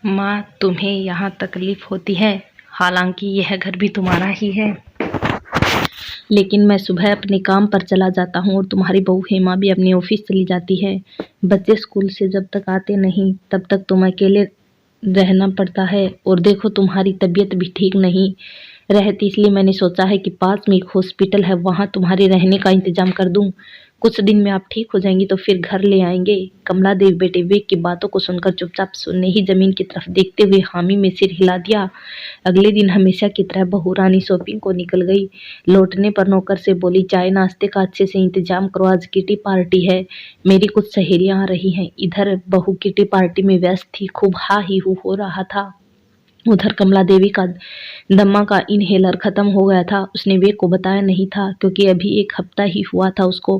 माँ, तुम्हें यहाँ तकलीफ होती है, हालांकि यह घर भी तुम्हारा ही है। लेकिन मैं सुबह अपने काम पर चला जाता हूँ और तुम्हारी बहू हेमा भी अपने ऑफिस चली जाती है। बच्चे स्कूल से जब तक आते नहीं तब तक तुम अकेले रहना पड़ता है। और देखो, तुम्हारी तबीयत भी ठीक नहीं रहती, इसलिए मैंने सोचा है कि पास में एक हॉस्पिटल है, वहाँ तुम्हारे रहने का इंतजाम कर दूँ। कुछ दिन में आप ठीक हो जाएंगी तो फिर घर ले आएंगे। कमला देवी बेटे विवेक की बातों को सुनकर चुपचाप सुनने ही जमीन की तरफ देखते हुए हामी में सिर हिला दिया। अगले दिन हमेशा की तरह बहू रानी शॉपिंग को निकल गई। लौटने पर नौकर से बोली, चाय नाश्ते का अच्छे से इंतजाम करो, आज किटी पार्टी है, मेरी कुछ सहेलियां आ रही हैं। इधर बहू किटी पार्टी में व्यस्त थी, खूब हा ही हू हो रहा था। उधर कमला देवी का दम्मा का इनहेलर खत्म हो गया था। उसने विवेक को बताया नहीं था, क्योंकि अभी एक हफ्ता ही हुआ था उसको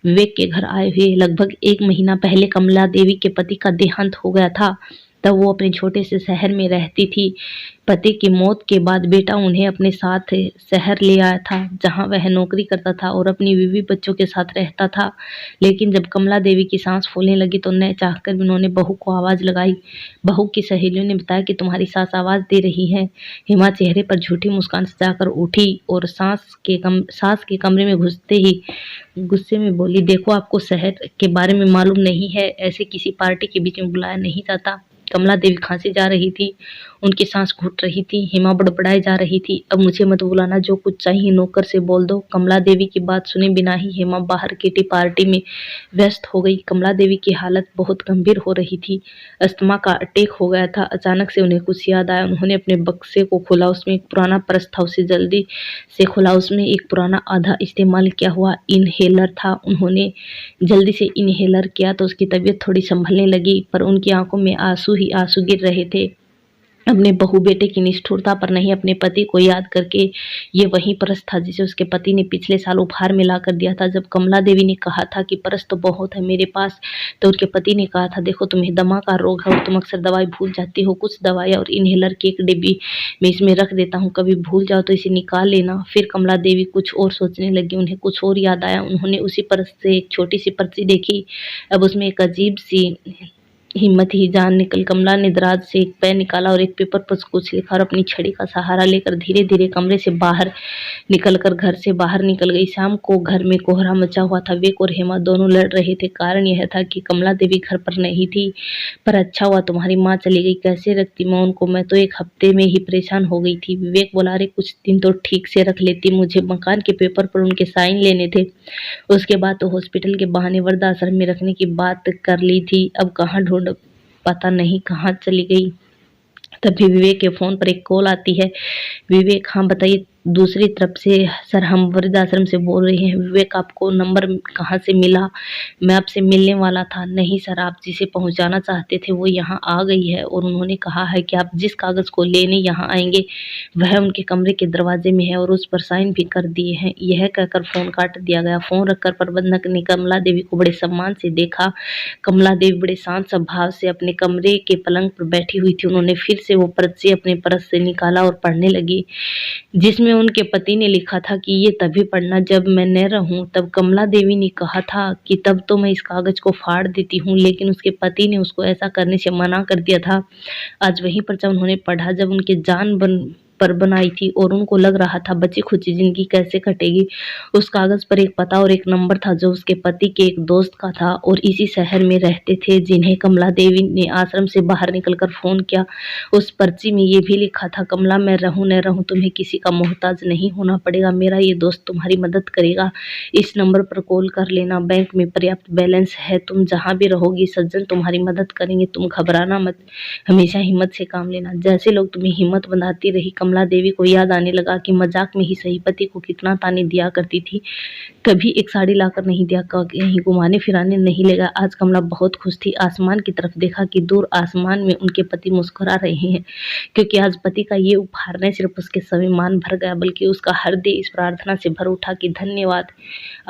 विवेक के घर आए हुए। लगभग 1 महीना पहले कमला देवी के पति का देहांत हो गया था। तब वो अपने छोटे से शहर में रहती थी। पति की मौत के बाद बेटा उन्हें अपने साथ शहर ले आया था, जहां वह नौकरी करता था और अपनी बीवी बच्चों के साथ रहता था। लेकिन जब कमला देवी की सांस फूलने लगी तो न चाहकर भी उन्होंने बहू को आवाज लगाई। बहू की सहेलियों ने बताया कि तुम्हारी सास आवाज दे रही है। हेमा चेहरे पर झूठी मुस्कान सजाकर उठी और सास के कमरे में घुसते ही गुस्से में बोली, देखो, आपको शहर के बारे में मालूम नहीं है, ऐसे किसी पार्टी के बीच में बुलाया नहीं जाता। कमला देवी खांसी जा रही थी, उनकी सांस घुट रही थी। हेमा बड़बड़ाई जा रही थी, अब मुझे मत बुलाना, जो कुछ चाहिए नौकर से बोल दो। कमला देवी की बात सुने बिना ही हेमा बाहर किटी पार्टी में व्यस्त हो गई। कमला देवी की हालत बहुत गंभीर हो रही थी, अस्थमा का अटैक हो गया था। अचानक से उन्हें कुछ याद आया। उन्होंने अपने बक्से को खोला, उसमें एक पुराना पर्स था, उसे जल्दी से खोला। उसमें एक पुराना आधा इस्तेमाल किया हुआ इनहेलर था। उन्होंने जल्दी से इनहेलर किया तो उसकी तबीयत थोड़ी संभलने लगी, पर उनकी आंखों में आंसू ही आंसू गिर रहे थे। अपने बहू बेटे की निष्ठुरता पर नहीं, अपने पति को याद करके। ये वही पर्स था जिसे उसके पति ने पिछले साल उपहार में ला कर दिया था। जब कमला देवी ने कहा था कि पर्स तो बहुत है मेरे पास, तो उनके पति ने कहा था, देखो, तुम्हें दमा का रोग है और तुम अक्सर दवाई भूल जाती हो। कुछ दवाई और इनहेलर की एक डिब्बी मैं इसमें रख देता हूँ, कभी भूल जाओ तो इसे निकाल लेना। फिर कमला देवी कुछ और सोचने लगी, उन्हें कुछ और याद आया। उन्होंने उसी पर्स से एक छोटी सी पर्ची देखी। अब उसमें एक अजीब सी हिम्मत ही जान निकल। कमला ने दराज से एक पेन निकाला और एक पेपर पर कुछ लिखा और अपनी छड़ी का सहारा लेकर धीरे धीरे कमरे से बाहर निकलकर घर से बाहर निकल गई। शाम को घर में कोहरा मचा हुआ था। विवेक और हेमा दोनों लड़ रहे थे। कारण यह था कि कमला देवी घर पर नहीं थी। पर अच्छा हुआ तुम्हारी माँ चली गई, कैसे रखती मैं उनको, मैं तो 1 हफ्ते में ही परेशान हो गई थी। विवेक बोला, अरे कुछ दिन तो ठीक से रख लेती, मुझे मकान के पेपर पर उनके साइन लेने थे। उसके बाद तो हॉस्पिटल के बहाने वृद्धाश्रम में रखने की बात कर ली थी। अब कहाँ ढूंढ, पता नहीं कहाँ चली गई। तभी विवेक के फोन पर एक कॉल आती है। विवेक, हाँ बताइए। दूसरी तरफ से, सर हम वृद्धाश्रम से बोल रहे हैं। विवेक, आपको नंबर कहाँ से मिला? मैं आपसे मिलने वाला था। नहीं सर, आप जिसे पहुंचाना चाहते थे वो यहाँ आ गई है और उन्होंने कहा है कि आप जिस कागज को लेने यहाँ आएंगे वह उनके कमरे के दरवाजे में है और उस पर साइन भी कर दिए हैं। यह कहकर फोन काट दिया गया। फोन रखकर प्रबंधक ने कमला देवी को बड़े सम्मान से देखा। कमला देवी बड़े शांत स्वभाव से अपने कमरे के पलंग पर बैठी हुई थी। उन्होंने फिर से वो पर्ची अपने पर्स से निकाला और पढ़ने लगी, जिसमें उनके पति ने लिखा था कि ये तभी पढ़ना जब मैं न रहूं। तब कमला देवी ने कहा था कि तब तो मैं इस कागज को फाड़ देती हूँ, लेकिन उसके पति ने उसको ऐसा करने से मना कर दिया था। आज वही पर्चा उन्होंने पढ़ा जब उनके जान पर बनाई थी और उनको लग रहा था बची खुची जिंदगी कैसे कटेगी। उस कागज पर एक पता और एक नंबर था जो उसके पति के एक दोस्त का था और इसी शहर में रहते थे, जिन्हें कमला देवी ने आश्रम से बाहर निकलकर फोन किया। उस पर्ची में ये भी लिखा था, कमला मैं रहूं न रहूं तुम्हें किसी का मोहताज नहीं होना पड़ेगा, मेरा ये दोस्त तुम्हारी मदद करेगा, इस नंबर पर कॉल कर लेना, बैंक में पर्याप्त बैलेंस है, तुम जहां भी रहोगी सज्जन तुम्हारी मदद करेंगे, तुम घबराना मत, हमेशा हिम्मत से काम लेना। जैसे लोग तुम्हें हिम्मत बंधाती रही, कमला देवी को याद आने लगा कि मजाक में ही सही पति को कितना ताने दिया करती थी। कभी एक साड़ी लाकर नहीं दिया, कहीं घुमाने फिराने नहीं ले गया। आज कमला बहुत खुश थी। आसमान की तरफ देखा कि दूर आसमान में उनके पति मुस्कुरा रहे हैं, क्योंकि आज पति का ये उपहार न सिर्फ उसके स्वाभिमान भर गया बल्कि उसका हृदय इस प्रार्थना से भर उठा कि धन्यवाद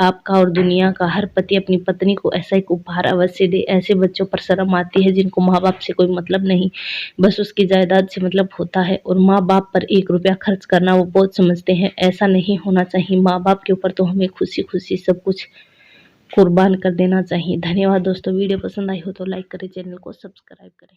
आपका और दुनिया का हर पति अपनी पत्नी को ऐसा एक उपहार अवश्य दे। ऐसे बच्चों पर शर्म आती है जिनको माँ बाप से कोई मतलब नहीं, बस उसकी जायदाद से मतलब होता है, और माँ बाप पर 1 रुपया खर्च करना वो बहुत समझते हैं। ऐसा नहीं होना चाहिए। माँ बाप के ऊपर तो हमें खुशी खुशी सब कुछ कुर्बान कर देना चाहिए। धन्यवाद दोस्तों। वीडियो पसंद आई हो तो लाइक करें, चैनल को सब्सक्राइब करें।